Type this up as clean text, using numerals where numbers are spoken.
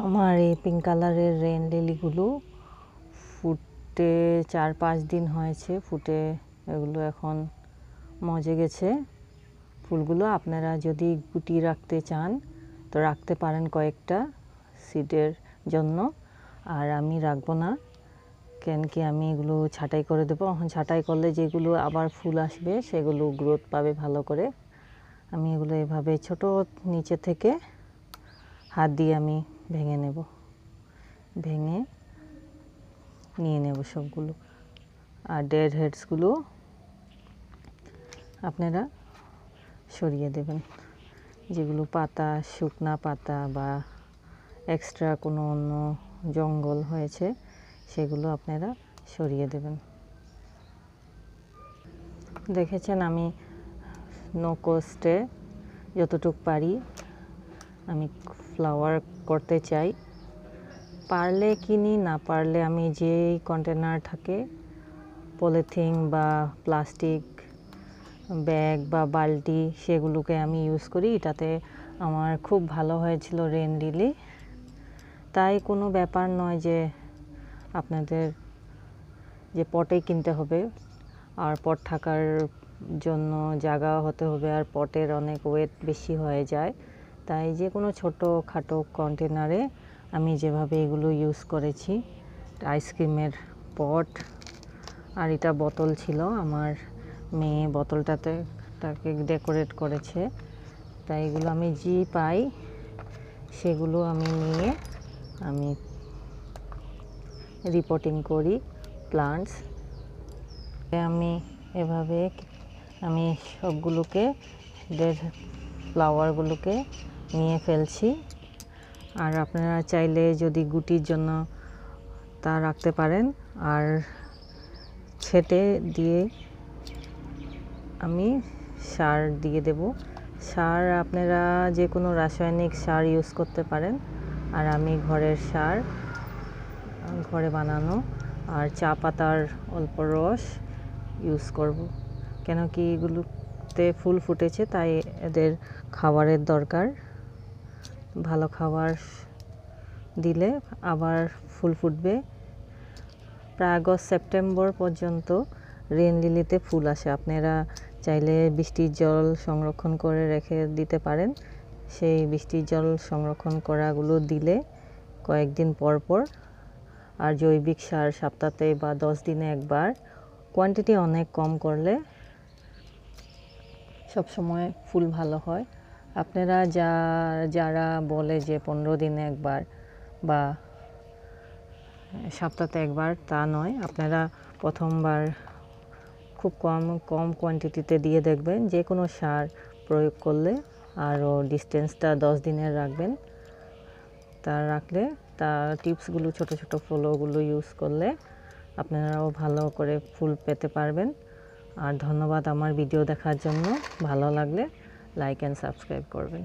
আমার এই পিঙ্ক কালারের রেন লিলিগুলো ফুটে 4-5 দিন হয়েছে, ফুটে এগুলো এখন মজে গেছে ফুলগুলো। আপনারা যদি গুটি রাখতে চান তো রাখতে পারেন কয়েকটা সিডের জন্য, আর আমি রাখবো না, কেন কি আমি এগুলো ছাঁটাই করে দেবো। এখন ছাঁটাই করলে যেগুলো আবার ফুল আসবে সেগুলো গ্রোথ পাবে ভালো করে। আমি এগুলো এভাবে ছোট নিচে থেকে হাত দিয়ে আমি ভেঙে নেব, ভেঙে নিয়ে নেব সবগুলো। আর ডেড হেডসগুলো আপনারা সরিয়ে দেবেন, যেগুলো পাতা শুকনা পাতা বা এক্সট্রা কোনো অন্য জঙ্গল হয়েছে সেগুলো আপনারা সরিয়ে দেবেন। দেখেছেন আমি নো কস্টে যতটুকু পারি আমি ফ্লাওয়ার করতে চাই। পারলে কিনি, না পারলে আমি যেই কন্টেনার থাকে পলিথিন বা প্লাস্টিক ব্যাগ বা বালতি সেগুলোকে আমি ইউজ করি। এটাতে আমার খুব ভালো হয়েছিল রেন লিলি। তাই কোনো ব্যাপার নয় যে আপনাদের যে পটে কিনতে হবে, আর পট থাকার জন্য জায়গা হতে হবে, আর পটের অনেক ওয়েট বেশি হয়ে যায়। তাই যে কোনো ছোটো খাটো কন্টেনারে আমি যেভাবে এগুলো ইউজ করেছি, আইসক্রিমের পট, আর এটা বোতল ছিল, আমার মেয়ে বোতলটাতে তাকে ডেকোরেট করেছে। তাই এগুলো আমি যে পাই সেগুলো আমি নিয়ে আমি রিপোর্টিং করি প্লান্টস। আমি এভাবে আমি সবগুলোকে ফ্লাওয়ারগুলোকে নিয়ে ফেলছি। আর আপনারা চাইলে যদি গুটির জন্য তা রাখতে পারেন। আর ছেটে দিয়ে আমি সার দিয়ে দেব। সার আপনারা যে কোনো রাসায়নিক সার ইউজ করতে পারেন, আর আমি ঘরের সার, ঘরে বানানো আর চা পাতার অল্প রস ইউজ করব। কেন কি এগুলোতে ফুল ফুটেছে, তাই এদের খাবারের দরকার। ভালো খাবার দিলে আবার ফুল ফুটবে। প্রায় আগস্ট সেপ্টেম্বর পর্যন্ত রেন লিলিতে ফুল আসে। আপনারা চাইলে বৃষ্টির জল সংরক্ষণ করে রেখে দিতে পারেন। সেই বৃষ্টির জল সংরক্ষণ করাগুলো দিলে কয়েকদিন পর পর, আর জৈবিক সার সপ্তাহে বা 10 দিনে একবার, কোয়ান্টিটি অনেক কম করলে সবসময় ফুল ভালো হয়। আপনারা যারা বলে যে 15 দিনে একবার বা সপ্তাহে একবার, তা নয়। আপনারা প্রথমবার খুব কম কোয়ান্টিটিতে দিয়ে দেখবেন। যে কোনো সার প্রয়োগ করলে আরও ডিস্টেন্সটা 10 দিনের রাখবেন। তা রাখলে টিপসগুলো ছোটো ছোটো ফলোগুলো ইউজ করলে আপনারাও ভালো করে ফুল পেতে পারবেন। আর ধন্যবাদ আমার ভিডিও দেখার জন্য। ভালো লাগলে লাইক অ্যান্ড সাবস্ক্রাইব করবেন।